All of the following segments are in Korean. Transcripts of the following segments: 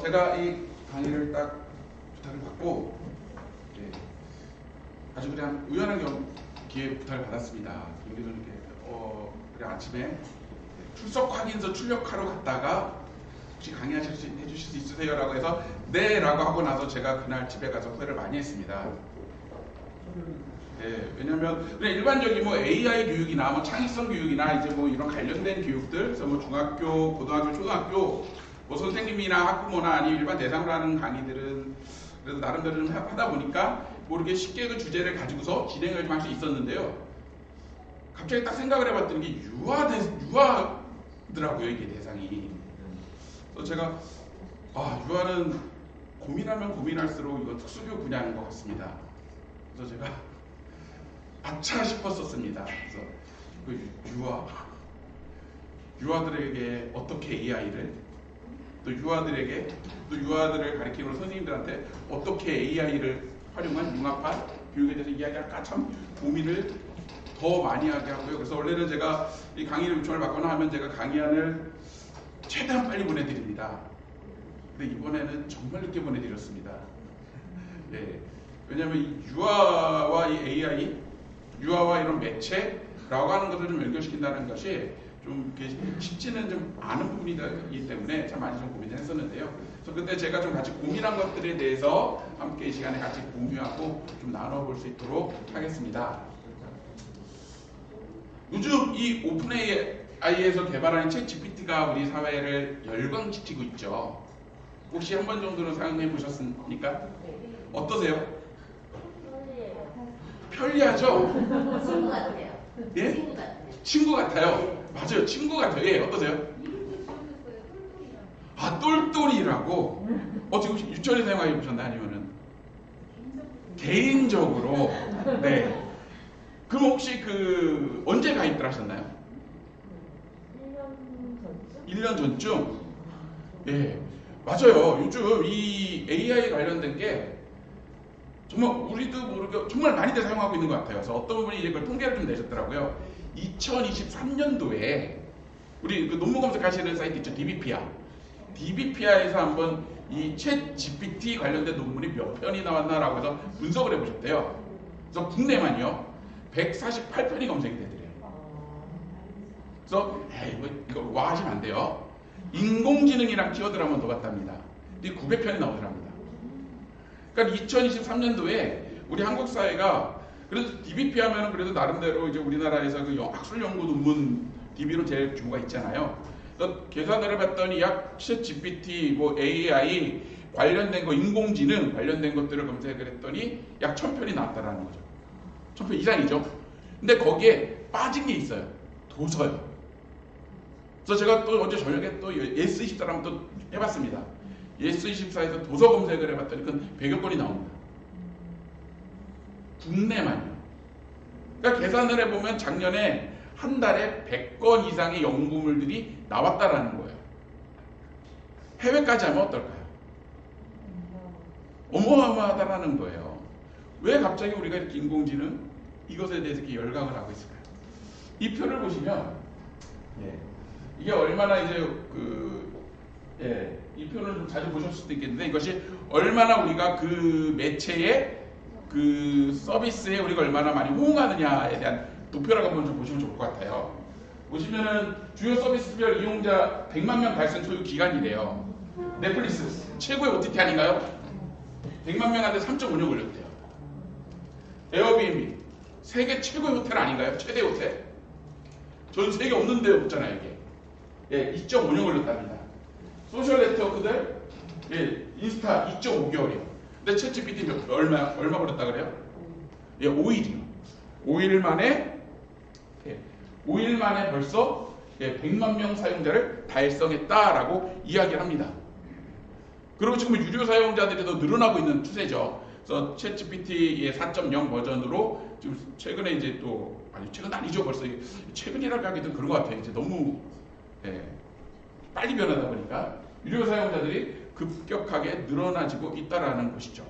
제가 이 강의를 딱 부탁을 받고 아주 그냥 우연한 기회에 부탁을 받았습니다. 우리도 이렇게 그래 아침에 출석 확인서 출력하러 갔다가 혹시 강의하실 수 해주실 수 있으세요라고 해서 네라고 하고 나서 제가 그날 집에 가서 후회를 많이 했습니다. 네, 왜냐면 그냥 일반적인 뭐 AI 교육이나 뭐 창의성 교육이나 이제 뭐 이런 관련된 교육들, 그래서 뭐 중학교, 고등학교, 초등학교 뭐 선생님이나 학부모나 아니면 일반 대상으로 하는 강의들은 그래도 나름대로 좀 하다 보니까 모르게 쉽게 그 주제를 가지고서 진행을 좀 할 수 있었는데요. 갑자기 딱 생각을 해봤더니 이게 유아더라고요, 이게 대상이. 그래서 제가 유아는 고민하면 고민할수록 이거 특수교육 분야인 것 같습니다. 그래서 제가 아차 싶었었습니다. 그래서 그 유아들에게 어떻게 AI를 또 유아들을 가르치는 선생님들한테 어떻게 AI를 활용한 융합한 교육에 대해서 이야기할까 참 고민을 더 많이 하게 하고요. 그래서 원래는 제가 이 강의를 요청을 받거나 하면 제가 강의안을 최대한 빨리 보내드립니다. 근데 이번에는 정말 늦게 보내드렸습니다. 예, 왜냐하면 이 유아와 이 AI, 유아와 이런 매체라고 하는 것을 좀 연결시킨다는 것이 좀 쉽지는 좀 않은 부분이기 때문에 참 많이 좀 고민을 했었는데요. 그래서 그때 제가 좀 같이 고민한 것들에 대해서 함께 이 시간에 같이 공유하고 좀 나눠볼 수 있도록 하겠습니다. 요즘 이 오픈 AI에서 개발하는 챗 GPT가 우리 사회를 열광시키고 있죠. 혹시 한 번 정도는 사용해 보셨습니까? 어떠세요? 편리하죠? 친구 같아요. 예? 친구 같아요. 친구 같아요. 맞아요. 친구 같아요. 예, 어떠세요? 똘똘이라고? 지금 유치원에 사용해 보셨나요? 아니면은? 개인적으로? 네. 그럼 혹시 언제 가입들 하셨나요? 1년 전쯤? 예. 맞아요. 요즘 이 AI 관련된 게 정말 우리도 모르게 정말 많이들 사용하고 있는 것 같아요. 그래서 어떤 분이 이걸 통계를 좀 내셨더라고요. 2023년도에 우리 논문 검색하시는 사이트 있죠, DBPIA에서 한번 이 챗 GPT 관련된 논문이 몇 편이 나왔나라고 해서 분석을 해보셨대요. 그래서 국내만요 148편이 검색이 되더래요. 그래서 이거 와 하시면 안 돼요. 인공지능이랑 키워드를 한번 더 봤답니다. 이 900편이 나오더랍니다. 그러니까 2023년도에 우리 한국 사회가 그래도 DBP 하면은 그래도 나름대로 이제 우리나라에서 학술 연구 논문 DB로 제일 규모가 있잖아요. 그래서 계산을 해봤더니 약 챗 GPT, 뭐 AI 관련된 거, 인공지능 관련된 것들을 검색을 했더니 약 1000편이 나왔다라는 거죠. 1000편 이상이죠. 근데 거기에 빠진 게 있어요. 도서요. 그래서 제가 또 어제 저녁에 또 예스24랑 또 해봤습니다. 예스24에서 도서 검색을 해봤더니 그건 100여 건이 나옵니다. 국내만요. 그러니까 계산을 해보면 작년에 한 달에 100건 이상의 연구물들이 나왔다라는 거예요. 해외까지 하면 어떨까요? 어마어마하다라는 거예요. 왜 갑자기 우리가 이렇게 인공지능 이것에 대해서 이렇게 열광을 하고 있을까요? 이 표를 보시면 이게 얼마나 이제 이 표를 좀 자주 보셨을 수도 있겠는데 이것이 얼마나 우리가 그 매체의 서비스에 우리가 얼마나 많이 호응하느냐에 대한 도표라고 한번 좀 보시면 좋을 것 같아요. 보시면은 주요 서비스별 이용자 100만 명 달성 소요 기간이래요. 넷플릭스 최고의 OTT 아닌가요? 100만 명한테 3.5년 걸렸대요. 에어비앤비 세계 최고의 호텔 아닌가요? 최대 호텔. 전 세계 없는 데 없잖아요 이게. 2.5년 걸렸답니다. 소셜 네트워크들 인스타 2.5개월이요. 근데 챗 GPT 얼마 걸렸다 그래요? 5일이요. 5일 만에 벌써 100만 명 사용자를 달성했다라고 이야기를 합니다. 그리고 지금 유료 사용자들이 더 늘어나고 있는 추세죠. 그래서 챗 GPT의 4.0 버전으로 지금 최근에 이제 또 아니 최근 아니죠 벌써 최근이라고 하기도 그런 것 같아요. 이제 너무 빨리 변하다 보니까 유료 사용자들이 급격하게 늘어나지고 있다라는 것이죠.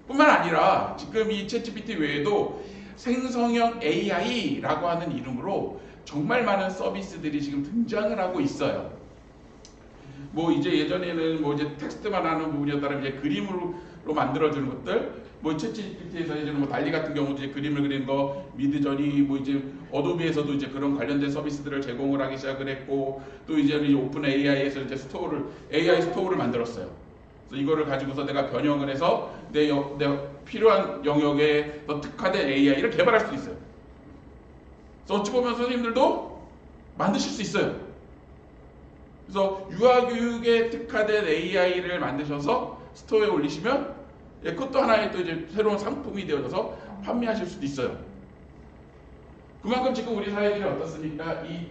뿐만 아니라 지금 이 챗 GPT 외에도 생성형 AI라고 하는 이름으로 정말 많은 서비스들이 지금 등장을 하고 있어요. 뭐 이제 예전에는 뭐 이제 텍스트만 하는 부분이었다면 이제 그림으로 만들어주는 것들, 뭐 챗GPT에서 이제 뭐 달리 같은 경우도 이제 그림을 그리는 거, 미드저니, 뭐 이제 어도비에서도 이제 그런 관련된 서비스들을 제공을 하기 시작을 했고, 또 이제 오픈 AI에서 이제 AI 스토어를 만들었어요. 그래서 이거를 가지고서 내가 변형을 해서 내가 필요한 영역에 더 특화된 AI를 개발할 수 있어요. 그래서 어찌 보면 선생님들도 만드실 수 있어요. 그래서 유아교육에 특화된 AI를 만드셔서 스토어에 올리시면 그것도 하나의 또 이제 새로운 상품이 되어져서 판매하실 수도 있어요. 그만큼 지금 우리 사회들이 어떻습니까? 이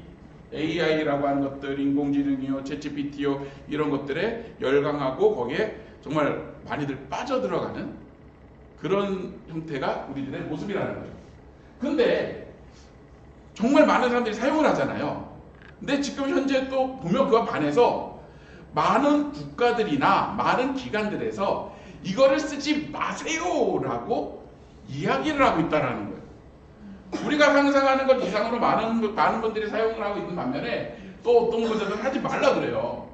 AI라고 하는 것들, 인공지능이요, 챗GPT요, 이런 것들에 열광하고 거기에 정말 많이들 빠져들어가는 그런 형태가 우리들의 모습이라는 거죠. 근데 정말 많은 사람들이 사용을 하잖아요. 근데 지금 현재 또 보면 그와 반해서 많은 국가들이나 많은 기관들에서 이거를 쓰지 마세요라고 이야기를 하고 있다는 거예요. 우리가 상상하는 것 이상으로 많은 분들이 사용을 하고 있는 반면에 또 어떤 곳에서는 하지 말라 그래요.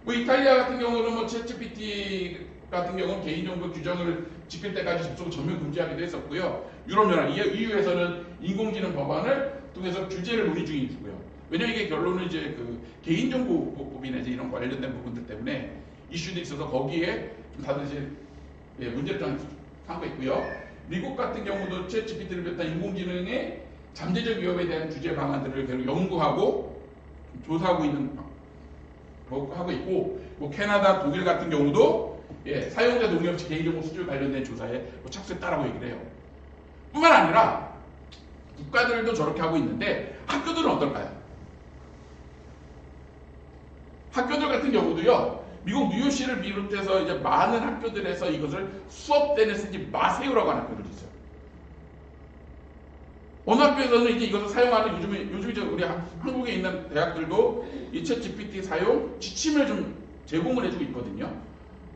뭐 이탈리아 같은 경우는 뭐 챗GPT 같은 경우는 개인정보 규정을 지킬 때까지 접속을 전면 금지하기도 했었고요. 유럽연합 EU에서는 인공지능 법안을 통해서 규제를 논의 중이고요. 왜냐면 이게 결론은 이제 그 개인정보법이나 이제 이런 관련된 부분들 때문에 이슈도 있어서 거기에 다들 이제 문제를 좀 삼고 있고요. 미국 같은 경우도 챗GPT를 비롯한 인공지능의 잠재적 위협에 대한 규제 방안들을 계속 연구하고 조사하고 하고 있고, 뭐 캐나다, 독일 같은 경우도 사용자 동의 없이 개인정보 수출 관련된 조사에 착수했다라고 얘기를 해요. 뿐만 아니라 국가들도 저렇게 하고 있는데 학교들은 어떨까요? 학교들 같은 경우도요, 미국 뉴욕시를 비롯해서 이제 많은 학교들에서 이것을 수업 때는 쓰지 마세요라고 하는 학교들이 있어요. 어느 학교에서는 이제 이것을 사용하는 요즘 이제 우리 한국에 있는 대학들도 이 챗GPT 사용 지침을 좀 제공을 해주고 있거든요.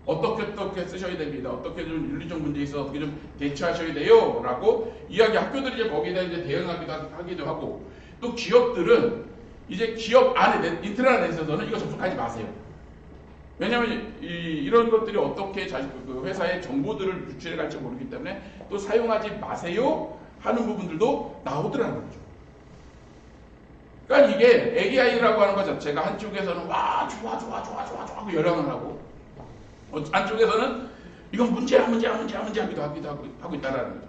어떻게 쓰셔야 됩니다. 어떻게 좀 윤리적 문제에 있어서 어떻게 좀 대처하셔야 돼요. 라고 이야기 학교들이 이제 거기에다 이제 대응하기도 하고, 또 기업들은 이제 기업 안에 인트라넷에서는 이거 접속하지 마세요. 왜냐하면 이런 것들이 어떻게 그 회사의 정보들을 유출해 갈지 모르기 때문에 또 사용하지 마세요 하는 부분들도 나오더라는 거죠. 그러니까 이게 AI라고 하는 것 자체가 한쪽에서는 와 좋아 하고 열광을 하고, 안쪽에서는 이건 문제야 하기도 하고 있다라는 거죠.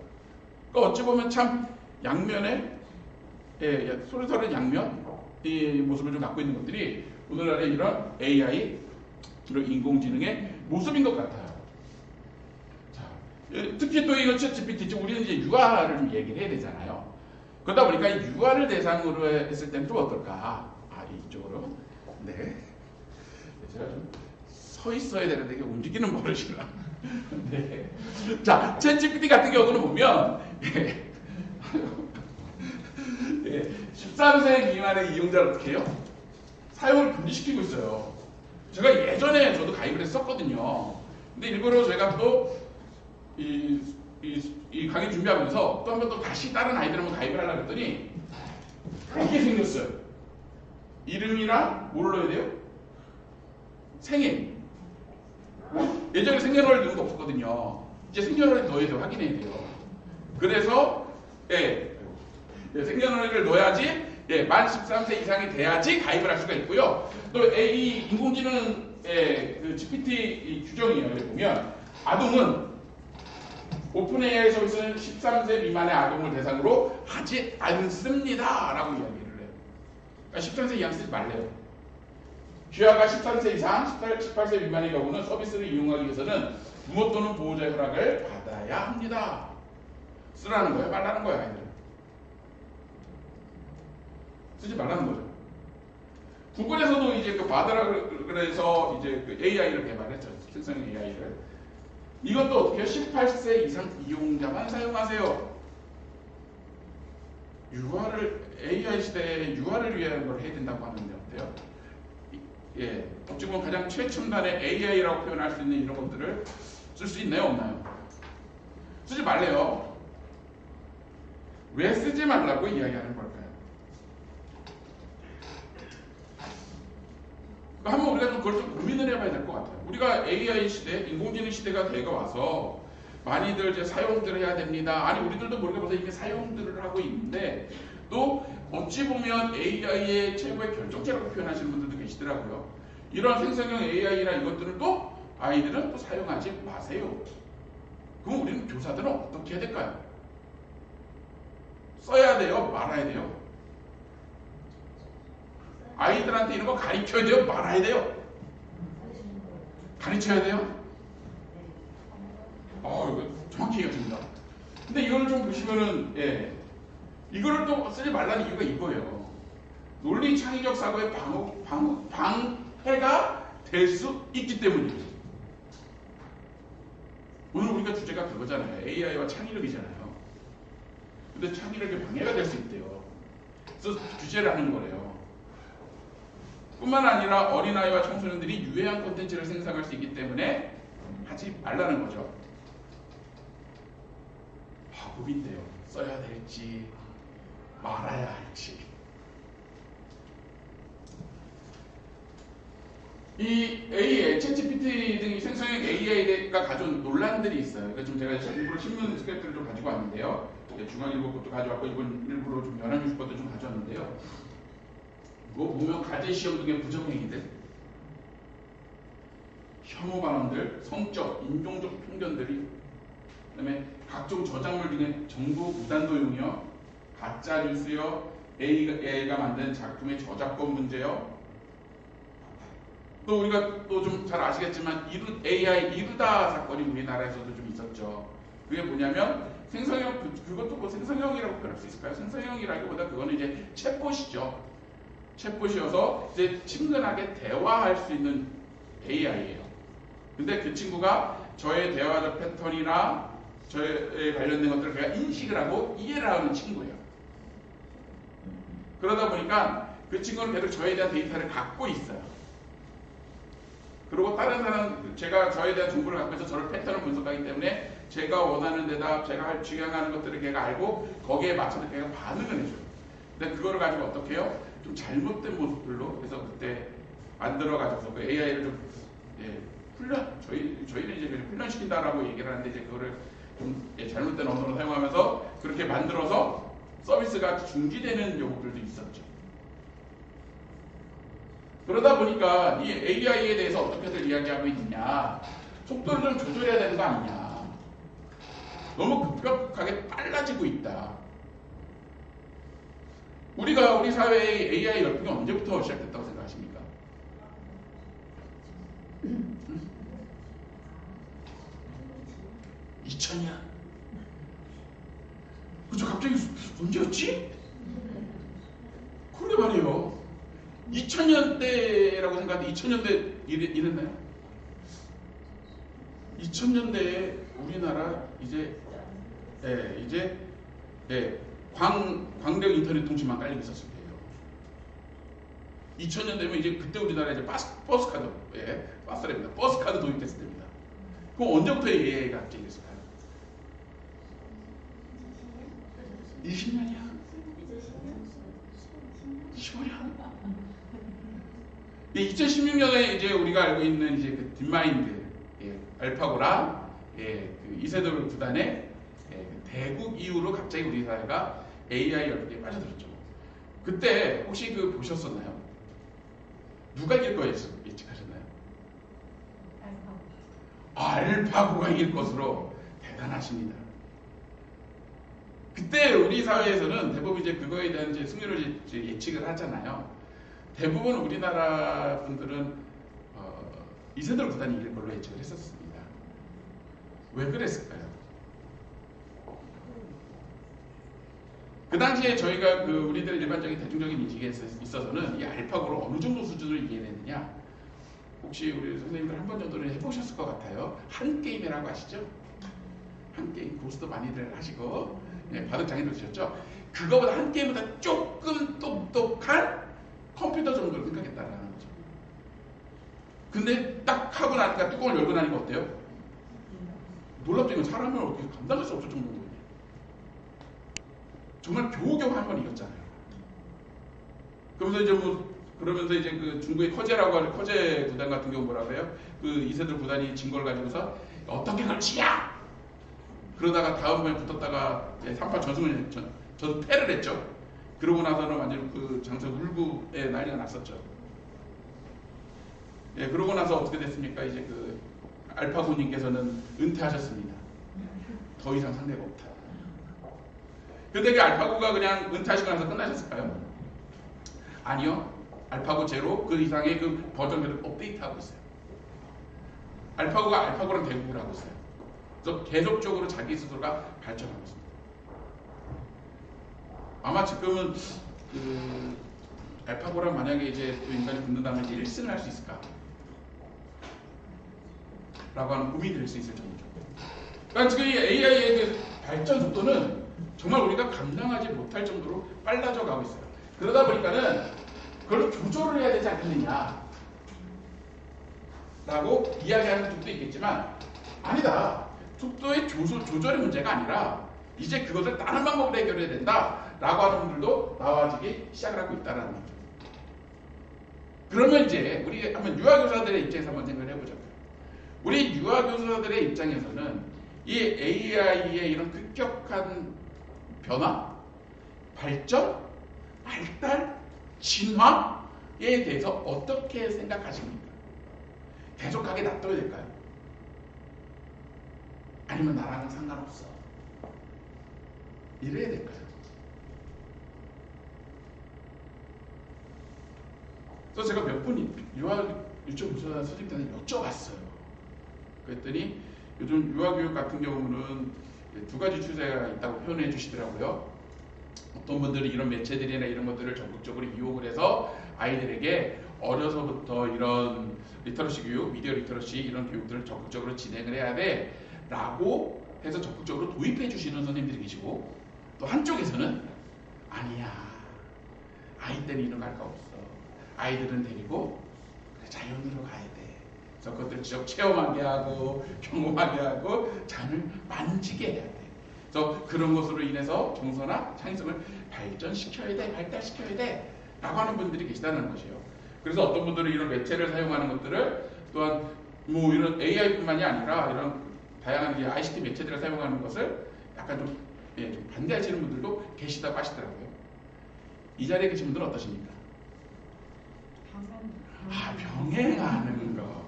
그러니까 어찌 보면 참 양면의 소리서는 양면 이 모습을 좀 갖고 있는 것들이 오늘날의 이런 AI, 이런 인공지능의 모습인 것 같아요. 자, 특히 또 이거 챗GPT, 우리는 이제 유아를 좀 얘기를 해야 되잖아요. 그러다 보니까 유아를 대상으로 했을 때는 좀 어떨까? 이쪽으로. 네. 제가 좀 서 있어야 되는데 이게 움직이는 버릇이라. 네. 자, 챗GPT 같은 경우는 보면 13세 미만의 이용자를 어떻게 해요? 사용을 금지시키고 있어요. 제가 예전에 저도 가입을 했었거든요. 근데 일부러 제가 또 이 강의 준비하면서 또 한 번 또 다시 다른 아이들 한번 가입을 하려고 했더니 이게 생겼어요. 이름이랑 뭘 넣어야 돼요? 생일. 예전에 생년월일 넣은 거 없었거든요. 이제 생년월일 넣어야 돼요. 확인해야 돼요. 그래서 생년월일을 넣어야지 만 13세 이상이 돼야지 가입을 할 수가 있고요. 또 이 인공지능 그 GPT 규정이에요. 여기 보면 아동은 오픈 AI 서비스는 13세 미만의 아동을 대상으로 하지 않습니다 라고 이야기를 해요. 그러니까 13세 이상 쓰지 말래요. 귀하가 13세 이상, 18세 미만의 경우는 서비스를 이용하기 위해서는 부모 또는 보호자의 허락을 받아야 합니다. 쓰라는 거예요? 말라는 거예요? 아이들은? 쓰지 말라는 거죠. 구글에서도 이제 그 바드라 그래서 이제 그 AI를 개발했죠. 생성 AI를. 이것도 어떻게 해요? 18세 이상 이용자만 사용하세요. AI 시대에 유아를 위한 걸 해야 된다고 하는데 어때요? 어찌 보면 가장 최첨단의 AI라고 표현할 수 있는 이런 것들을 쓸 수 있나요? 없나요? 쓰지 말래요. 왜 쓰지 말라고 이야기하는 걸까요? 한번 우리가 좀 그걸 좀 고민을 해봐야 될 것 같아요. 우리가 AI 시대, 인공지능 시대가 되어 와서 많이들 이제 사용들을 해야 됩니다. 아니 우리들도 모르게 벌써 이미 사용들을 하고 있는데 또 어찌 보면 AI의 최고의 결정체라고 표현하시는 분들도 계시더라고요. 이런 생성형 AI나 이것들을 또 아이들은 또 사용하지 마세요. 그럼 우리는 교사들은 어떻게 해야 될까요? 써야 돼요? 말아야 돼요? 아이들한테 이런 거 가르쳐야 돼요? 말아야 돼요? 가르쳐야 돼요? 이거 정확히 얘기합니다. 근데 이걸 좀 보시면은, 이거를 또 쓰지 말라는 이유가 이거예요. 논리 창의적 사고의 방해가 될 수 있기 때문이에요. 오늘 우리가 주제가 그거잖아요. AI와 창의력이잖아요. 근데 창의력이 방해가 될 수 있대요. 그래서 규제를 하는 거래요. 뿐만 아니라 어린아이와 청소년들이 유해한 콘텐츠를 생성할 수 있기 때문에 하지 말라는 거죠. 고민돼요. 써야 될지 말아야 할지. 이 챗GPT 등이 생성형 AI가 가져온 논란들이 있어요. 그러니까 좀 제가 일부러 신문 스크립트를 좀 가지고 왔는데요. 중앙일보 것도 가져왔고 이번 일부러 좀 연합뉴스 것도 좀 가져왔는데요. 뭐 보면 가제 시험 등의 부정행위들, 혐오 발언들, 성적, 인종적 편견들이, 그다음에 각종 저작물 등의 정보 무단 도용이요, 가짜 뉴스요, AI가 만든 작품의 저작권 문제요. 또 우리가 또 좀 잘 아시겠지만 AI 이루다 사건이 우리나라에서도 좀 있었죠. 그게 뭐냐면 생성형, 그것도 뭐 생성형이라고 표현할 수 있을까요? 생성형이라기보다 그거는 이제 챗봇이죠. 챗봇이어서 이제 친근하게 대화할 수 있는 AI예요. 근데 그 친구가 저의 대화적 패턴이나 저에 관련된 것들을 그냥 인식을 하고 이해를 하는 친구예요. 그러다 보니까 그 친구는 계속 저에 대한 데이터를 갖고 있어요. 그리고 다른 사람, 제가 저에 대한 정보를 갖고 있어서 저를 패턴을 분석하기 때문에 제가 원하는 대답, 제가 주장하는 것들을 걔가 알고 거기에 맞춰서 걔가 반응을 해줘요. 근데 그거를 가지고 어떻게 해요? 좀 잘못된 모습들로, 그래서 그때 만들어가지고 그 AI를 좀 저희는 이제 훈련시킨다라고 얘기를 하는데 이제 그거를 좀 잘못된 언어로 사용하면서 그렇게 만들어서 서비스가 중지되는 경우들도 있었죠. 그러다 보니까 이 AI에 대해서 어떻게들 이야기하고 있느냐, 속도를 좀 조절해야 되는 거 아니냐, 너무 급격하게 빨라지고 있다. 우리 사회의 AI 열풍이 언제부터 시작됐다고 생각하십니까? 2000년? 그죠? 갑자기 언제였지? 그러게 말이에요. 2000년대라고 생각하는데 2000년대 이랬나요? 2000년대에 우리나라 광대역 인터넷 통신망 깔리고 있었을 때예요. 2000년대면 이제 그때 우리나라에 이제 버스카드, 버스랍니다. 버스카드 도입됐을 때입니다. 그럼 언제부터 AI가 갑자기 됐을까요? 20년이야. 15년. 2016년에 이제 우리가 알고 있는 이제 그 딥마인드, 알파고랑 그 이세돌 구단의 대국 이후로 갑자기 우리 사회가 AI 열풍에 빠져들었죠. 그때 혹시 그 보셨었나요? 누가 이길 거예요? 예측하셨나요? 알파고가 이길 것으로. 대단하십니다. 그때 우리 사회에서는 대부분 이제 그거에 대한 이제 승률을 이제 예측을 하잖아요. 대부분 우리나라 분들은 이세돌 구단이 이길 걸로 예측을 했었습니다. 왜 그랬을까요? 그 당시에 저희가 그 우리들 일반적인 대중적인 인식에 있어서는 이 알파고를 어느 정도 수준으로 이해했느냐, 혹시 우리 선생님들 한 번 정도는 해보셨을 것 같아요. 한 게임이라고 아시죠? 한 게임 고스도 많이들 하시고 바둑 장애도 드셨죠? 그거보다 한 게임보다 조금 똑똑한 컴퓨터 정도를 생각했다라는 거죠. 근데 딱 하고 나니까 뚜껑을 열고 나니까 어때요? 놀랍죠. 이건 사람을 어떻게 감당할 수 없을 정도인 거예요. 정말 겨우겨우 한 번 이겼잖아요. 그러면서 이제 뭐 그러면서 이제 그 중국의 커제라고 하는 커제 구단 같은 경우 뭐라고 해요? 그 이세돌 구단이 진 걸 가지고서 어떻게 걸치냐? 그러다가 다음번에 붙었다가 3파 패를 했죠. 그러고 나서는 완전 그 장성 울구에 난리가 났었죠. 예, 그러고 나서 어떻게 됐습니까? 이제 그 알파고님께서는 은퇴하셨습니다. 더 이상 상대가 없다. 근데 그 알파고가 그냥 은퇴하시고 나서 끝나셨을까요? 아니요. 알파고 제로 그 이상의 그 버전들을 업데이트하고 있어요. 알파고가 알파고랑 대국을 하고 있어요. 그래서 계속적으로 자기 스스로가 발전하고 있습니다. 아마 지금은 그 알파고랑 만약에 이제 또 인간이 붙는다면 이제 1승을 할 수 있을까? 라고 하는 고민이 될 수 있을 정도죠. 그러니까 지금 이 AI의 그 발전 속도는 정말 우리가 감당하지 못할 정도로 빨라져 가고 있어요. 그러다 보니까는 그걸 조절을 해야 되지 않겠느냐 라고 이야기하는 쪽도 있겠지만 아니다. 속도의 조절의 문제가 아니라 이제 그것을 다른 방법으로 해결해야 된다 라고 하는 분들도 나와지기 시작을 하고 있다는 거죠. 그러면 이제 우리 한번 유아교사들의 입장에서 한번 생각을 해보자고요. 우리 유아교사들의 입장에서는 이 AI의 이런 급격한 변화, 발전, 발달, 진화에 대해서 어떻게 생각하십니까? 계속하게 놔둬야 될까요? 아니면 나랑은 상관없어. 이래야 될까요? 그래서 제가 몇 분 유치원 교사 선생님들한테 여쭤봤어요. 그랬더니 요즘 유아교육 같은 경우는 두 가지 추세가 있다고 표현해 주시더라고요. 어떤 분들이 이런 매체들이나 이런 것들을 적극적으로 이용을 해서 아이들에게 어려서부터 이런 리터러시 교육, 미디어 리터러시 이런 교육들을 적극적으로 진행을 해야 돼 라고 해서 적극적으로 도입해 주시는 선생님들이 계시고, 또 한쪽에서는 아니야, 아이 때는 이런 거 할 거 없어, 아이들은 데리고 자연으로 가야 돼. 그래서 그것들 직접 체험하게 하고 경험하게 하고 자연을 만지게 해야 돼. 그래서 그런 것으로 인해서 정서나 창의성을 발전시켜야 돼, 발달시켜야 돼 라고 하는 분들이 계시다는 것이에요. 그래서 어떤 분들은 이런 매체를 사용하는 것들을 또한 뭐 이런 AI뿐만이 아니라 이런 다양한 ICT 매체들을 사용하는 것을 약간 좀, 좀 반대하시는 분들도 계시다고 하시더라고요. 이 자리에 계신 분들은 어떠십니까? 병행하는 거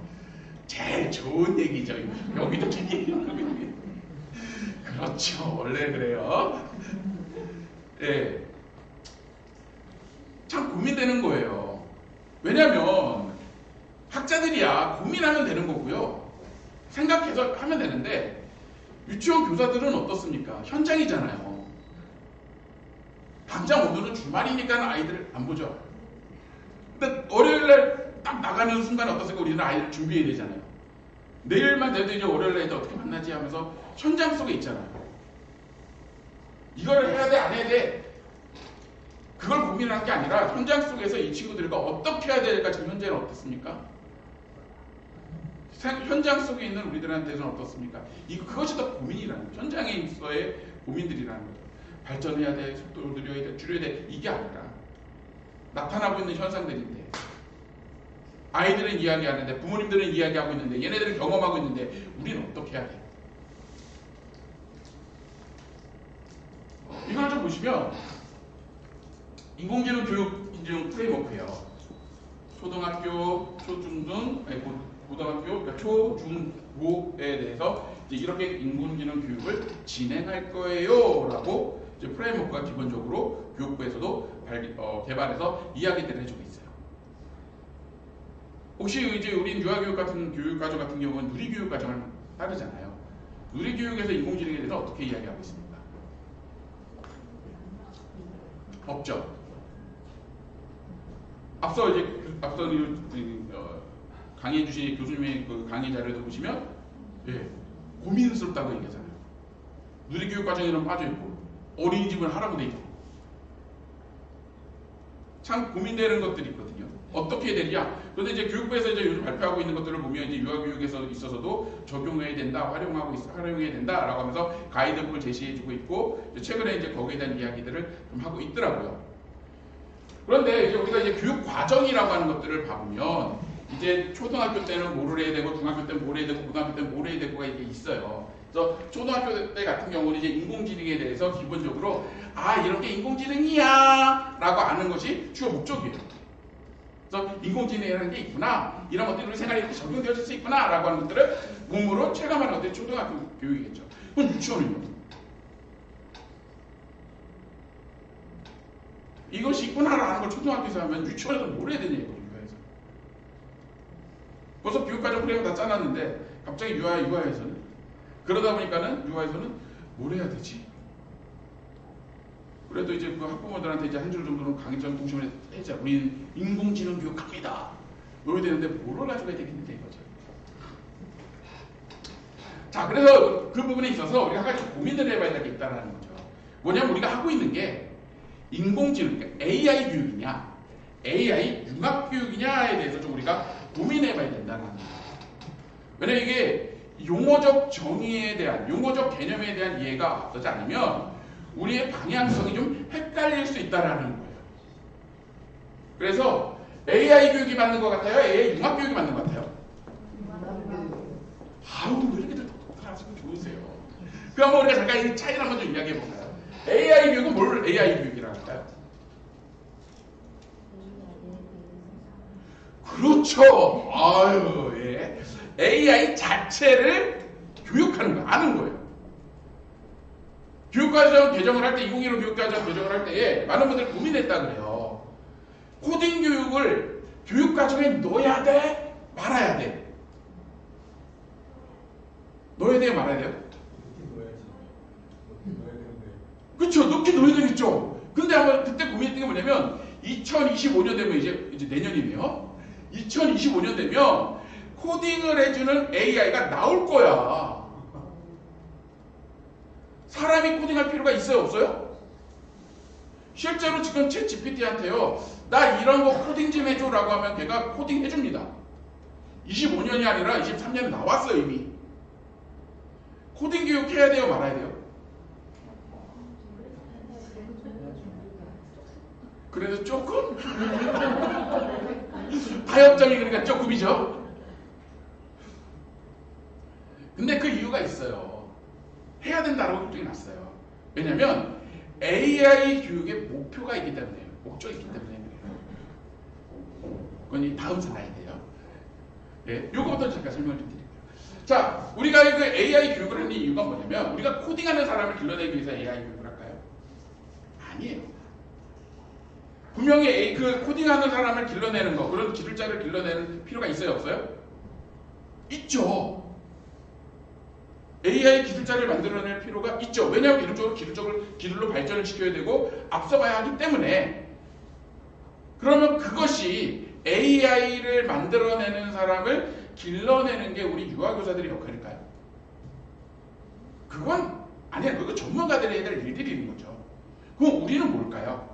제일 좋은 얘기죠. 여기도 그렇죠. 원래 그래요. 예. 참 고민되는 거예요. 왜냐하면 학자들이야 고민하면 되는 거고요. 생각해서 하면 되는데 유치원 교사들은 어떻습니까? 현장이잖아요. 당장 오늘은 주말이니까 아이들을 안 보죠. 근데 월요일날 딱 나가는 순간 어떻습니까? 우리는 아이를 준비해야 되잖아요. 내일만 돼도 이제 월요일날 어떻게 만나지 하면서 현장 속에 있잖아요. 이걸 해야 돼, 안 해야 돼? 그걸 고민하는 게 아니라 현장 속에서 이 친구들과 어떻게 해야 될까 지금 현재는 어떻습니까? 현장 속에 있는 우리들한테는 어떻습니까? 그것이 더 고민이라는 거죠. 현장에서의 고민들이라는 거죠. 발전해야 돼, 속도를 늘려야 돼, 줄여야 돼, 이게 아니라 나타나고 있는 현상들인데 아이들은 이야기하는데 부모님들은 이야기하고 있는데 얘네들은 경험하고 있는데 우리는 어떻게 해야 돼? 이걸 좀 보시면 인공지능 교육 인증 프레임워크예요. 초등학교, 초중등, 고등학교, 그러니까 초, 중, 고에 대해서 이제 이렇게 인공지능 교육을 진행할 거예요 라고 이제 프레임워크가 기본적으로 교육부에서도 개발해서 이야기들을 해주고 있어요. 혹시 이제 우리 유아교육 같은 교육과정 같은 경우는 누리교육과정을 따르잖아요. 누리교육에서 인공지능에 대해서 어떻게 이야기하고 있습니까? 없죠. 앞서 강의해 주신 교수님의 그 강의 자료도 보시면 고민스럽다고 얘기하잖아요. 누리교육 과정에는 빠져있고 어린이집은 하라고 돼 있고 참 고민되는 것들이 있거든요. 어떻게 해야 되냐? 그런데 이제 교육부에서 이제 요즘 발표하고 있는 것들을 보면 이제 유아교육에서 있어서도 적용해야 된다, 활용해야 된다라고 하면서 가이드북을 제시해주고 있고 최근에 이제 거기에 대한 이야기들을 좀 하고 있더라고요. 그런데 이제 우리가 이제 교육 과정이라고 하는 것들을 봐보면 이제 초등학교 때는 뭐를 해야 되고 중학교 때는 뭘 해야 되고 고등학교 때는 뭘 해야 되고가 이게 있어요. 그래서 초등학교 때 같은 경우는 이제 인공지능에 대해서 기본적으로 이런 게 인공지능이야 라고 아는 것이 주요 목적이에요. 그래서 인공지능이라는 게 있구나, 이런 것들이 우리 생활에 이렇게 적용되어질 수 있구나 라고 하는 것들을 몸으로 체감하는 것들이 초등학교 교육이겠죠. 그럼 유치원은요? 이것이 있구나라는 걸 초등학교에서 하면 유치원에서 뭘 해야 되냐 이거죠. 유아에서 벌써 교육과정 프레임을 다 짜놨는데 갑자기 유아에서는 그러다 보니까는 유아에서는 뭘 해야 되지? 그래도 이제 그 학부모들한테 이제 한 줄 정도는 강의점 동심을 했죠. 우리는 인공지능 교육합니다. 넣어야 되는데 뭐를 가지고 해야 되겠는데 이거죠. 자, 그래서 그 부분에 있어서 우리가 한 가지 고민을 해봐야 될 게 있다는 거죠. 뭐냐면 우리가 하고 있는 게 인공지능, 그러니까 AI 교육이냐, AI 융합교육이냐에 대해서 좀 우리가 고민해봐야 된다는 거예요. 왜냐면 이게 용어적 정의에 대한, 용어적 개념에 대한 이해가 앞서지 않으면 우리의 방향성이 좀 헷갈릴 수 있다는 거예요. 그래서 AI 교육이 맞는 것 같아요? AI 융합교육이 맞는 것 같아요? 왜 이렇게들 똑똑하시고 좋으세요? 그럼 한번 우리가 잠깐 이 차이를 한번 좀 이야기해볼까요? AI 교육은 뭘 AI 교육이라고 할까요? 그렇죠. 예. AI 자체를 교육하는 거, 아는 거예요. 교육과정 개정을 할 때, 2015 교육과정 개정을 할 때에 많은 분들이 고민했다 그래요. 코딩 교육을 교육과정에 넣어야 돼? 말아야 돼? 넣어야 돼요? 말아야 돼요? 그렇죠. 넣어야 되겠죠. 근데 아마 그때 고민했던 게 뭐냐면 2025년 되면 이제 내년이네요. 2025년 되면 코딩을 해주는 AI가 나올 거야. 사람이 코딩할 필요가 있어요? 없어요? 실제로 지금 챗 GPT한테요. 나 이런 거 코딩 좀 해줘라고 하면 걔가 코딩 해줍니다. 25년이 아니라 23년에 나왔어요 이미. 코딩 교육 해야 돼요? 말아야 돼요? 그래도 조금? 타협점이 그러니까 조금이죠. 근데 그 이유가 있어요. 해야 된다라고 걱정이 났어요. 왜냐면 AI 교육의 목표가 있기 때문에요. 목적이 있기 때문에. 그건 이 다음 슬라이드예요. 예, 요거부터 잠깐 설명을 좀 드릴게요. 자, 우리가 그 AI 교육을 하는 이유가 뭐냐면 우리가 코딩하는 사람을 길러내기 위해서 AI 교육을 할까요? 아니에요. 분명히 그 코딩하는 사람을 길러내는 거, 그런 기술자를 길러내는 필요가 있어요? 없어요? 있죠. AI 기술자를 만들어낼 필요가 있죠. 왜냐하면 기술로 발전을 시켜야 되고 앞서가야 하기 때문에. 그러면 그것이 AI를 만들어내는 사람을 길러내는 게 우리 유아교사들의 역할일까요? 그건 아니야. 그거 전문가들이 해야 될 일들인 거죠. 그럼 우리는 뭘까요?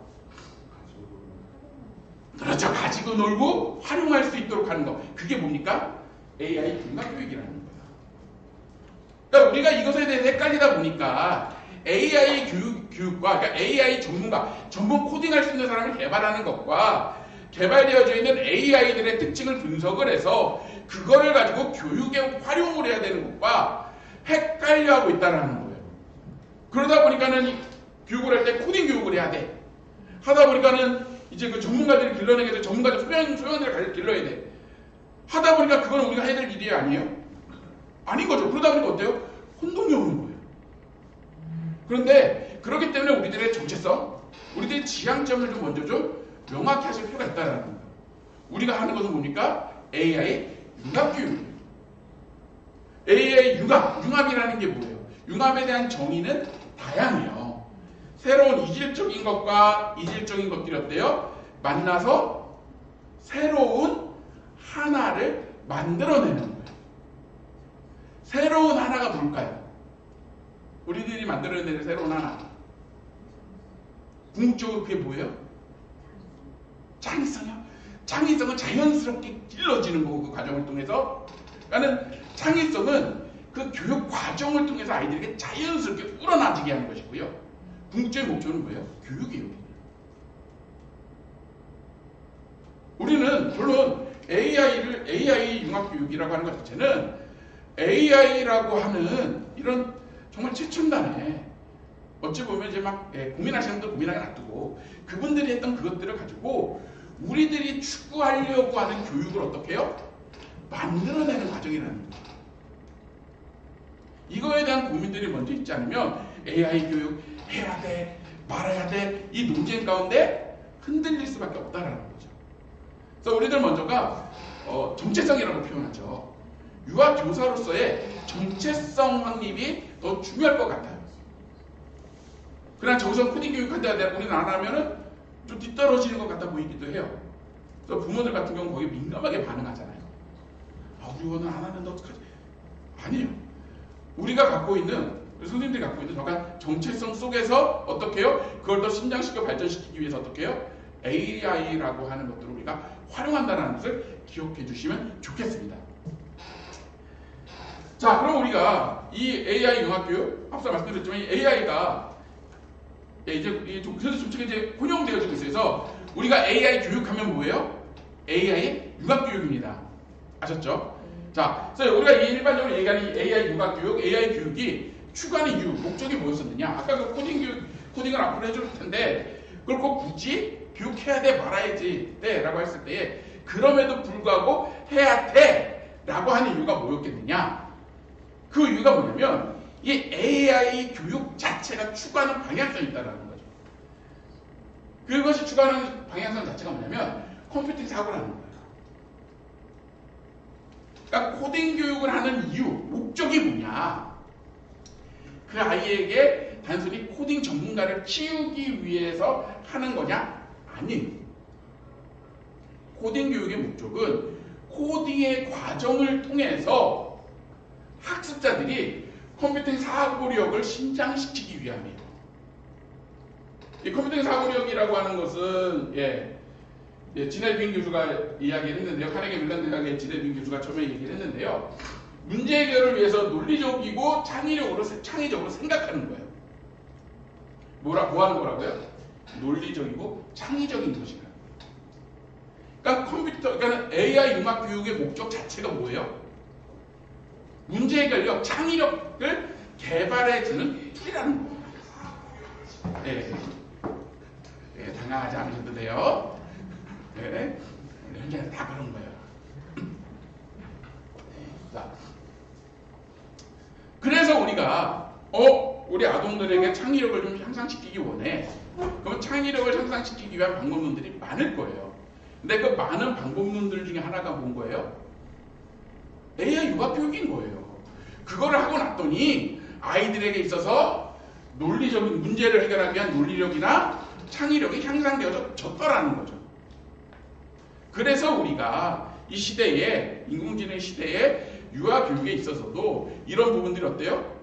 그렇죠. 가지고 놀고 활용할 수 있도록 하는 거. 그게 뭡니까? AI 융합교육이라는 거예요. 그러니까 우리가 이것에 대해서 헷갈리다 보니까 AI 교육과, 그러니까 AI 전문 코딩할 수 있는 사람을 개발하는 것과 개발되어져 있는 AI들의 특징을 분석을 해서 그거를 가지고 교육에 활용을 해야 되는 것과 헷갈려하고 있다는 거예요. 그러다 보니까는 교육을 할 때 코딩 교육을 해야 돼. 하다 보니까는 이제 그 전문가들을 길러내게 돼. 전문가들 소양들을 길러야 돼. 하다 보니까 그건 우리가 해야 될 일이 아니에요? 아닌 거죠. 그러다 보니까 어때요? 혼동이 오는 거예요. 그런데 그렇기 때문에 우리들의 정체성, 우리들의 지향점을 좀 먼저 좀 명확히 하실 필요가 있다는 거예요. 우리가 하는 것은 뭡니까? AI 융합교육이에요. AI 융합이라는 게 뭐예요? 융합에 대한 정의는 다양해요. 새로운 이질적인 것과 이질적인 것들이 어때요? 만나서 새로운 하나를 만들어내는 거예요. 새로운 하나가 뭘까요? 우리들이 만들어내는 새로운 하나. 궁극적으로 그게 뭐예요? 창의성이요. 창의성은 자연스럽게 길러지는 거고 그 과정을 통해서. 그러니까 창의성은 그 교육 과정을 통해서 아이들에게 자연스럽게 우러나지게 하는 것이고요. 궁극적인 목표는 뭐예요? 교육이에요. 자체는 물론 AI 융합교육이라고 하는 것 자체는 AI라고 하는 이런 정말 최첨단의 어찌 보면 이제 막 고민하시는 분들 고민하게 놔두고 그분들이 했던 그것들을 가지고 우리들이 추구하려고 하는 교육을 어떻게 해요? 만들어내는 과정이라는 거예요. 이거에 대한 고민들이 먼저 있지 않으면 AI 교육 해야 돼 말아야 돼 이 논쟁 가운데 흔들릴 수밖에 없다라는 거죠. 그래서 우리들 먼저가 정체성이라고 표현하죠. 유아교사로서의 정체성 확립이 더 중요할 것 같아요. 그러나 저기서 코딩 교육한다 우리는 안 하면은 좀 뒤떨어지는 것 같아 보이기도 해요. 그래서 부모들 같은 경우는 거기에 민감하게 반응하잖아요. 우리 원은 안 하는데 어떡하지? 아니에요. 우리가 갖고 있는 선생님들이 갖고 있는 정확한 정체성 속에서 어떻게 해요? 그걸 더 신장시켜 발전시키기 위해서 어떻게 해요? AI라고 하는 것들을 우리가 활용한다는 것을 기억해 주시면 좋겠습니다. 자, 그럼 우리가 이 AI 융합교육 앞서 말씀드렸지만 이 AI가 이제 그래서 좀 이제 혼용되어지고 있어서 우리가 AI 교육하면 뭐예요? AI 융합교육입니다. 아셨죠? 자, 그래서 우리가 일반적으로 얘기하는 이 AI 융합교육, AI 교육이 추구하는 이유, 목적이 뭐였었느냐? 아까 그 코딩을 앞으로 해줄 텐데 그걸 꼭 굳이 교육해야 돼 말아야지 라고 했을 때에 그럼에도 불구하고 해야 돼 라고 하는 이유가 뭐였겠느냐? 그 이유가 뭐냐면 이 AI 교육 자체가 추구하는 방향성이 있다는 거죠. 그것이 추구하는 방향성 자체가 뭐냐면 컴퓨팅 사고라는 거예요. 그러니까 코딩 교육을 하는 이유, 목적이 뭐냐? 그 아이에게 단순히 코딩 전문가를 키우기 위해서 하는 거냐? 아니에요. 코딩 교육의 목적은 코딩의 과정을 통해서 학습자들이 컴퓨팅 사고력을 신장시키기 위함이에요. 이 컴퓨팅 사고력이라고 하는 것은 지네빈 교수가 이야기를 했는데요. 카네기 멜론 대학의 지네빈 교수가 처음에 얘기를 했는데요. 문제 해결을 위해서 논리적이고 창의적으로 생각하는 거예요. 뭐 하는 거라고요? 논리적이고 창의적인 것이라. 그러니까 AI 융합 교육의 목적 자체가 뭐예요? 문제 해결력, 창의력을 개발해주는 툴이라는 거예요. 당황하지 않으셔도 돼요. 현장에서 다 그런 거예요. 자, 그래서 우리가 우리 아동들에게 창의력을 좀 향상시키기 원해. 그럼 창의력을 향상시키기 위한 방법론들이 많을 거예요. 근데 그 많은 방법론들 중에 하나가 뭔 거예요? AI 융합교육인 거예요. 그거를 하고 났더니 아이들에게 있어서 논리적인 문제를 해결하기 위한 논리력이나 창의력이 향상되어졌더라는 거죠. 그래서 우리가 이 시대에 인공지능 시대에 유아교육에 있어서도 이런 부분들이 어때요?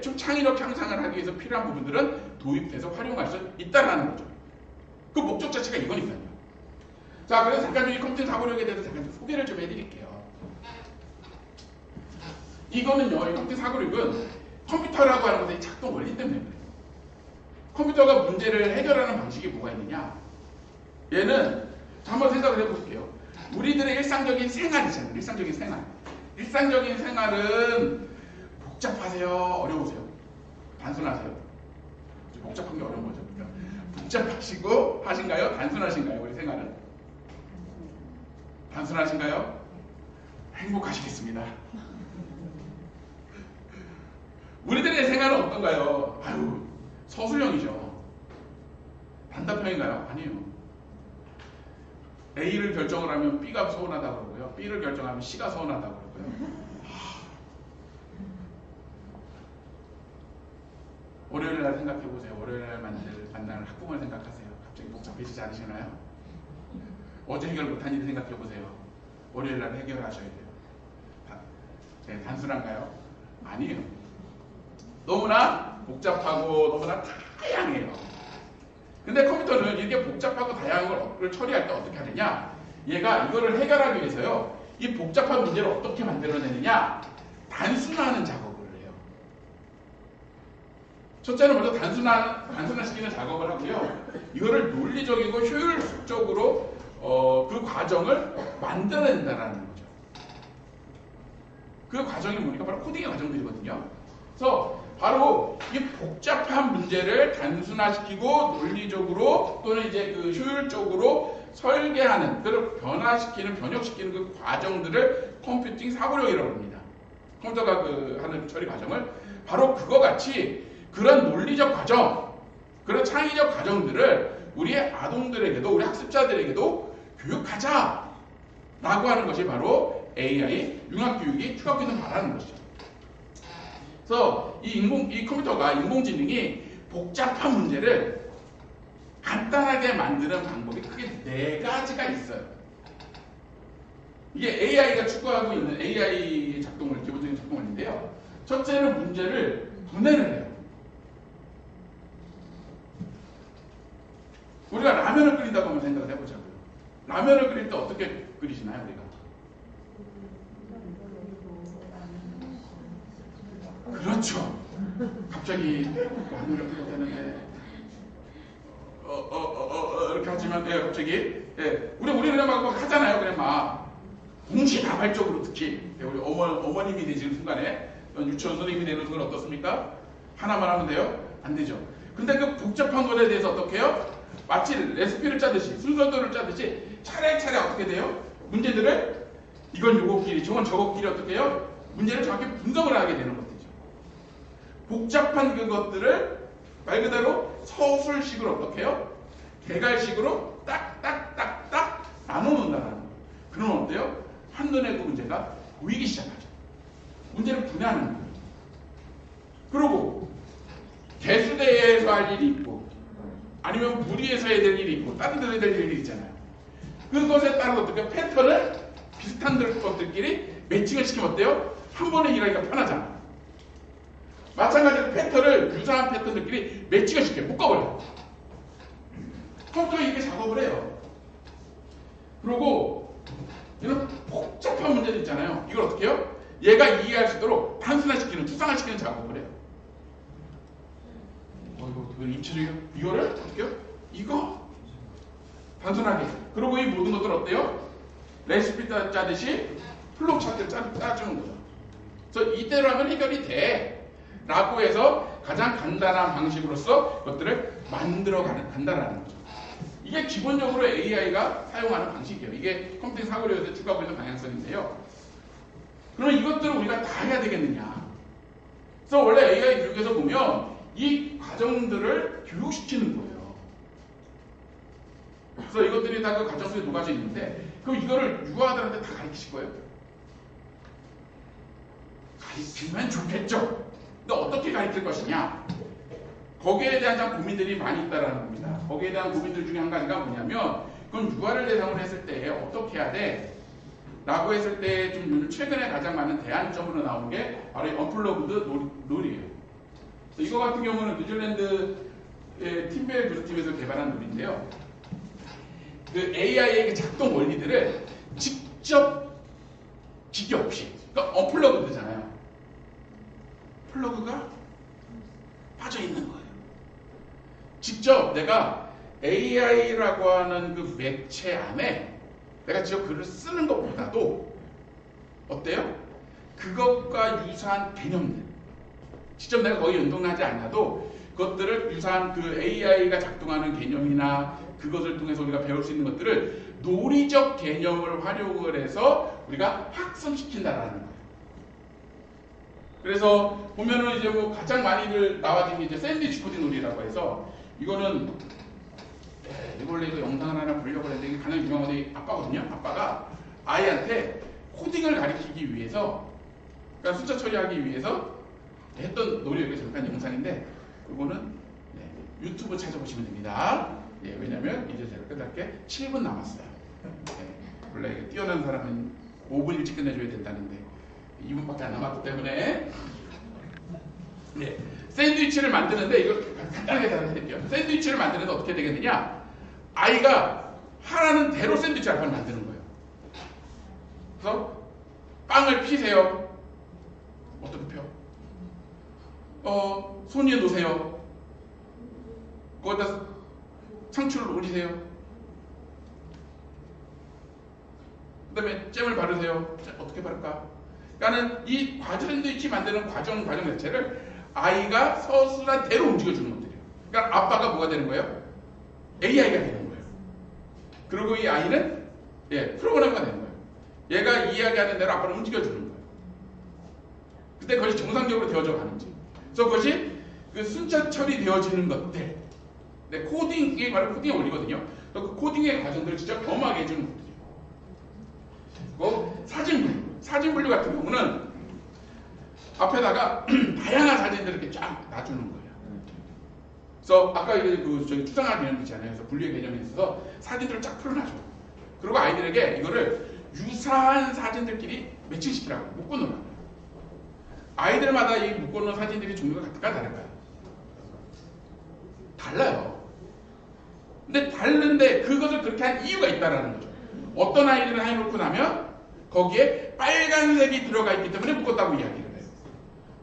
좀 창의력 향상을 하기 위해서 필요한 부분들은 도입돼서 활용할 수 있다는 거죠. 그 목적 자체가 이거니까요. 자, 그래서 잠깐 이 컴퓨팅 사고력에 대해서 잠깐 좀 소개를 좀 해드릴게요. 이거는요, 이 컴퓨팅 사고력은 컴퓨터라고 하는 것의 작동 원리 때문에 그래요. 컴퓨터가 문제를 해결하는 방식이 뭐가 있느냐? 얘는 한번 생각을 해볼게요. 우리들의 일상적인 생활이잖아요. 일상적인 생활은 복잡하세요? 어려우세요? 단순하세요? 복잡한 게 어려운 거죠. 복잡하시고 하신가요? 단순하신가요? 우리 생활은? 단순하신가요? 행복하시겠습니다. 우리들의 생활은 어떤가요? 서술형이죠. 단답형인가요? 아니에요. A를 결정을 하면 B가 서운하다고 그러고요. B를 결정하면 C가 서운하다고 그러고요. 월요일날 생각해보세요. 월요일날 만나는 학부모를 생각하세요. 갑자기 복잡해지지 않으시나요? 어제 해결 못한 일 생각해보세요. 월요일날 해결하셔야 돼요. 단순한가요? 아니에요. 너무나 복잡하고 너무나 다양해요. 근데 컴퓨터는 이렇게 복잡하고 다양한 걸 처리할 때 어떻게 하느냐? 얘가 이거를 해결하기 위해서요. 이 복잡한 문제를 어떻게 만들어내느냐? 단순화하는 작업을 해요. 첫째는 먼저 단순화시키는 작업을 하고요. 이거를 논리적이고 효율적으로 과정을 만들어낸다는 거죠. 그 과정이 뭐니까 바로 코딩의 과정들이거든요. 그래서 바로 이 복잡한 문제를 단순화시키고 논리적으로 또는 이제 그 효율적으로 설계하는, 그걸 변화시키는, 번역시키는 그 과정들을 컴퓨팅 사고력이라고 합니다. 컴퓨터가 그 하는 처리 과정을 바로 그거 같이 그런 논리적 과정, 그런 창의적 과정들을 우리의 아동들에게도, 우리 학습자들에게도 교육하자라고 하는 것이 바로 AI 융합교육이 추가교육을 말하는 것이죠. 그래서 이 컴퓨터가, 인공지능이 복잡한 문제를 간단하게 만드는 방법이 크게 4가지가 있어요. 이게 AI가 추구하고 있는 AI 작동을, 기본적인 작동원인데요. 첫째는 문제를 분해를 해요. 우리가 라면을 끓인다고 한번 생각을 해보자고요. 라면을 끓일 때 어떻게 끓이시나요, 우리가? 그렇죠. 갑자기 라면을 끓여야 되는데 이렇게 하지만 갑자기 우리 그냥 막 하잖아요. 그냥 막 동시다발적으로, 특히 우리 어머님이 되시는 순간에 유치원 선생님이 되는 순간 어떻습니까? 하나만 하면 돼요? 안 되죠. 근데 그 복잡한 것에 대해서 어떻게 해요? 마치 레시피를 짜듯이, 순서대로 짜듯이 차례차례 어떻게 돼요? 문제들을 이건 요거끼리, 저건 저거끼리 어떻게 해요? 문제를 정확히 분석을 하게 되는 것들이죠. 복잡한 그것들을 말 그대로 서술식으로 어떻게 해요? 개괄식으로 딱딱딱딱 나눠놓는다는 거예요. 그러면 어때요? 한눈에 그 문제가 보이기 시작하죠. 문제를 분해하는 거예요. 그리고 개수대에서 할 일이 있고, 아니면 무리에서 해야 될 일이 있고, 다른 데서 해야 될 일이 있잖아요. 그것에 따라서 어떻게 패턴을 비슷한 것들끼리 매칭을 시키면 어때요? 한 번에 일하기가 편하잖아. 마찬가지로 패턴을, 유사한 패턴들끼리 매칭을 시켜요. 묶어버려요. 컴퓨터가 이렇게 작업을 해요. 그리고 이런 복잡한 문제들 있잖아요. 이걸 어떻게 해요? 얘가 이해할 수 있도록 단순화시키는, 추상화시키는 작업을 해요. 이거 입체적이요? 이거를 어떻게 해요? 이거 단순하게. 그리고 이 모든 것들 어때요? 레시피 짜듯이 플로우 차트를 짜주는 거죠. 그래서 이대로 하면 해결이 돼 라고 해서 가장 간단한 방식으로서 그것들을 만들어 간다라는 거죠. 이게 기본적으로 AI가 사용하는 방식이에요. 이게 컴퓨팅 사고력에서 추가하고 있는 방향성인데요. 그러면 이것들을 우리가 다 해야 되겠느냐? 그래서 원래 AI 교육에서 보면 이 과정들을 교육시키는 거예요. 그래서 이것들이 다 그 과정 속에 녹아져 있는데, 그럼 이거를 유아들한테 다 가르치실 거예요? 가르치면 좋겠죠. 근데 어떻게 가르칠 것이냐? 거기에 대한 고민들이 많이 있다라는 겁니다. 거기에 대한 고민들 중에 한 가지가 뭐냐면, 그럼 유아를 대상으로 했을 때 어떻게 해야 돼? 라고 했을 때 좀 최근에 가장 많은 대안점으로 나온 게 바로 이 언플러그드 롤이에요. 이거 같은 경우는 뉴질랜드의 팀벨 교수팀에서 개발한 룰인데요. 그 AI의 작동 원리들을 직접 기계 없이, 그러니까 언플러그드잖아요. 플러그가 빠져 있는 거예요. 직접 내가 AI라고 하는 그 매체 안에 내가 직접 글을 쓰는 것보다도 어때요? 그것과 유사한 개념들, 직접 내가 거의 연동하지 않아도 그것들을 유사한 그 AI가 작동하는 개념이나 그것을 통해서 우리가 배울 수 있는 것들을 논리적 개념을 활용을 해서 우리가 학습시킨다라는 거예요. 그래서 보면은 이제 뭐 가장 많이들 나와진 게 이제 샌드위치 코딩 놀이라고 해서, 이거는 원래 이거 영상을 하나 보려고 했는데 이게 가장 유명한 게 아빠거든요. 아빠가 아이한테 코딩을 가르치기 위해서, 그러니까 숫자 처리하기 위해서 했던 놀이를 잠깐 영상인데, 이거는 유튜브 찾아보시면 됩니다. 왜냐면 이제 제가 끝날 게 7분 남았어요. 원래 뛰어난 사람은 5분 일찍 끝내줘야 된다는데 2분밖에 안 남았기 때문에 샌드위치를 만드는데, 이거 간단하게 설명해드릴게요. 샌드위치를 만드는데 어떻게 되겠느냐? 아이가 하라는 대로 샌드위치 알파를 만드는 거예요. 그래서 빵을 피세요. 어떻게 펴? 손 위에 놓으세요. 거기다 상추를 올리세요. 그 다음에 잼을 바르세요. 어떻게 바를까? 그러니까는 이 샌드위치 만드는 과정 자체를 아이가 서술한 대로 움직여주는 것들이에요. 그러니까 아빠가 뭐가 되는 거예요? AI가 되는 거예요. 그리고 이 아이는 프로그램가 되는 거예요. 얘가 이야기하는 대로 아빠를 움직여주는 거예요. 그때 그것이 정상적으로 되어져 가는지. 그래서 그것이 그 순차 처리되어지는 것들. 코딩이 바로 코딩의 원리거든요. 그 코딩의 과정들을 진짜 경험하게 해주는 것들이에요. 그리고 사진 분류 같은 경우는 앞에다가 다양한 사진들을 이렇게 쫙 놔주는 거예요. 그래서 아까 저기 추상화 개념 있잖아요. 그래서 분류의 개념에 있어서 사진들을 쫙 풀어놔줘. 그리고 아이들에게 이거를 유사한 사진들끼리 매칭시키라고 묶어놓으라고. 아이들마다 이 묶어놓은 사진들이 종류가 같을까 다를까요? 달라요. 근데 다른데 그것을 그렇게 한 이유가 있다라는 거죠. 어떤 아이들은 해놓고 나면 거기에 빨간색이 들어가 있기 때문에 묶었다고 이야기를 해요.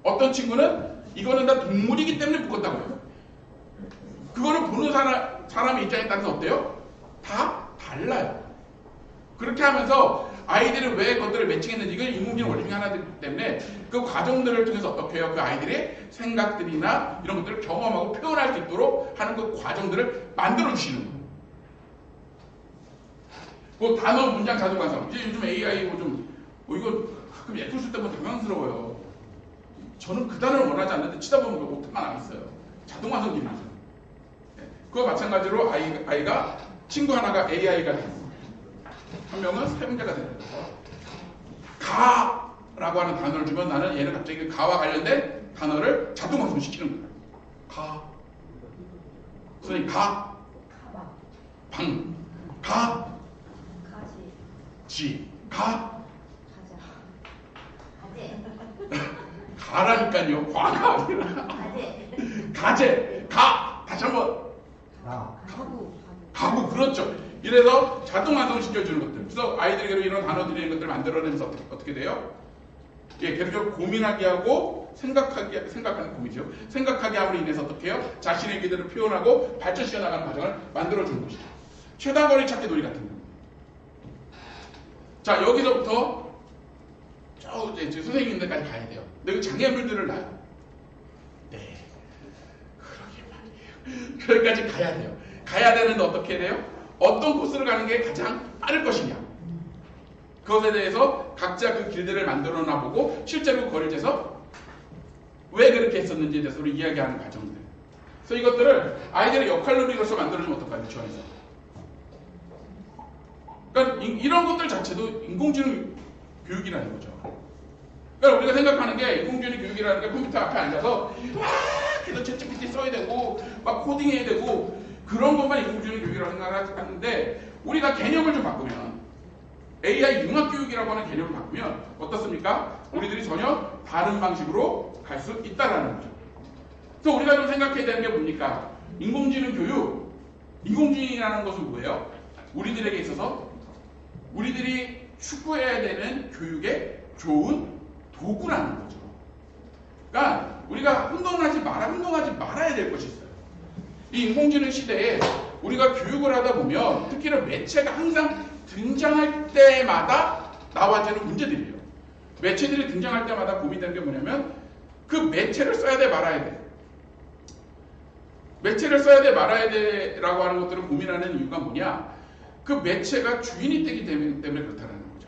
어떤 친구는 이거는 다 동물이기 때문에 묶었다고 해요. 그거는 보는 사람의 입장에 따라서 어때요? 다 달라요. 그렇게 하면서 아이들이 왜 그것들을 매칭했는지 이건 인공지능 원리 중에 하나이기 때문에 그 과정들을 통해서 어떻게 해요? 그 아이들의 생각들이나 이런 것들을 경험하고 표현할 수 있도록 하는 그 과정들을 만들어 주시는 거예요. 그 단어 문장 자동 완성. 이제 요즘 AI 이거 가끔 예술 쓸 때보면 당황스러워요. 저는 그 단어를 원하지 않는데 치다 보면 그거 못만 안 있어요. 자동 완성 기능이죠. 그와 마찬가지로 아이가 친구 하나가 AI가 되는 거예요. 한 명은 사용자가 되는 거예요. 가라고 하는 단어를 주면 나는 얘는 갑자기 가와 관련된 단어를 자동 완성시키는 거예요. 가. 선생님 가. 방. 가. 지. 가. 가라니까요. 과가 아니라. 가재. 가. 다시 한번. 가구. 그렇죠. 이래서 자동 완성시켜주는 것들. 그래서 아이들에게 이런 단어들이 있는 것들을 만들어내면서 어떻게 돼요? 계속 고민하게 하고 생각하는 고민이죠. 생각하게 함으로 인해서 어떻게 해요? 자신의 의견들을 표현하고 발전시켜 나가는 과정을 만들어주는 것이죠. 최다거리 찾기 놀이 같은 경우. 자, 여기서부터 이제 선생님들까지 가야 돼요. 근데 그 장애물들을 놔요. 네. 그러게 말이에요. 거기까지 가야 돼요. 가야 되는데 어떻게 해야 돼요? 어떤 코스를 가는 게 가장 빠를 것이냐. 그것에 대해서 각자 그 길들을 만들어 놔보고 실제로 그 거리를 재서 왜 그렇게 했었는지에 대해서 우리 이야기하는 과정들. 그래서 이것들을 아이들의 역할놀이로서 만들어주면 어떨까요? 유치원에서. 그러니까 이런 것들 자체도 인공지능 교육이라는 거죠. 그러니까 우리가 생각하는 게 인공지능 교육이라는 게 컴퓨터 앞에 앉아서 막 계속 챗GPT 써야 되고 막 코딩해야 되고 그런 것만 인공지능 교육이라고 생각하는데 우리가 개념을 좀 바꾸면 AI 융합교육이라고 하는 개념을 바꾸면 어떻습니까? 우리들이 전혀 다른 방식으로 갈 수 있다는 거죠. 그래서 우리가 좀 생각해야 되는 게 뭡니까? 인공지능 교육, 인공지능이라는 것은 뭐예요? 우리들에게 있어서 우리들이 추구해야 되는 교육의 좋은 도구라는 거죠. 그러니까 우리가 혼동하지 말아야 될 것이 있어요. 이 인공지능 시대에 우리가 교육을 하다 보면 특히나 매체가 항상 등장할 때마다 나와지는 문제들이에요. 매체들이 등장할 때마다 고민되는 게 뭐냐면 그 매체를 써야 돼 말아야 돼. 매체를 써야 돼 말아야 돼 라고 하는 것들을 고민하는 이유가 뭐냐, 그 매체가 주인이 되기 때문에 그렇다는 거죠.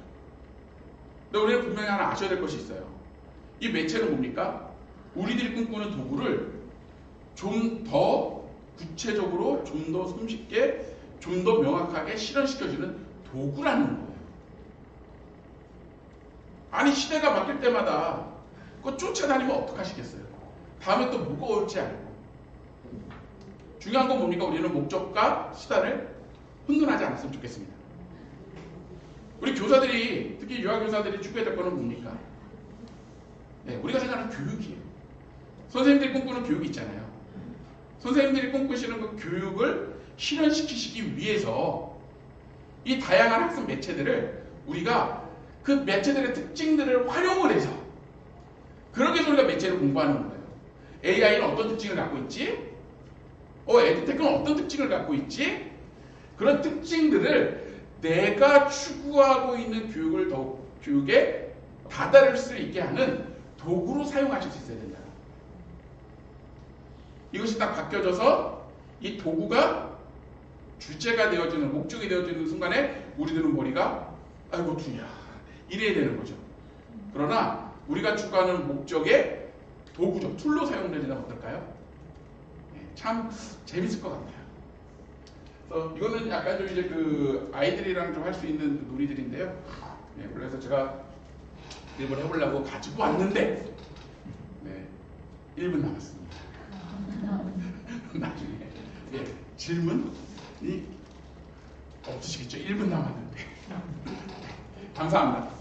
근데 우리는 분명히 하나 아셔야 될 것이 있어요. 이 매체는 뭡니까? 우리들이 꿈꾸는 도구를 좀 더 구체적으로, 좀 더 손쉽게, 좀 더 명확하게 실현시켜주는 도구라는 거예요. 아니 시대가 바뀔 때마다 그거 쫓아다니면 어떡하시겠어요? 다음에 또 뭐가 올지 알고. 중요한 건 뭡니까? 우리는 목적과 수단을 혼돈하지 않았으면 좋겠습니다. 우리 교사들이, 특히 유아교사들이 추구해야 될 거는 뭡니까? 네, 우리가 생각하는 교육이에요. 선생님들이 꿈꾸는 교육이 있잖아요. 선생님들이 꿈꾸시는 그 교육을 실현시키시기 위해서 이 다양한 학습 매체들을 우리가 그 매체들의 특징들을 활용을 해서, 그러기 위해서 우리가 매체를 공부하는 거예요. AI는 어떤 특징을 갖고 있지? 에듀테크는 어떤 특징을 갖고 있지? 그런 특징들을 내가 추구하고 있는 교육에 다다를 수 있게 하는 도구로 사용하실 수 있어야 된다. 이것이 딱 바뀌어져서 이 도구가 주체가 되어지는, 목적이 되어지는 순간에 우리들은 머리가 아이고 두야 이래야 되는 거죠. 그러나 우리가 추구하는 목적의 도구죠. 툴로 사용되면 어떨까요? 참 재밌을 것 같아요. 그래서 이거는 약간 좀 이제 그 아이들이랑 좀 할 수 있는 놀이들인데요. 그래서 제가 일본 해보려고 가지고 왔는데 1분 남았습니다. 나중에 질문이 없으시겠죠? 1분 남았는데. 감사합니다.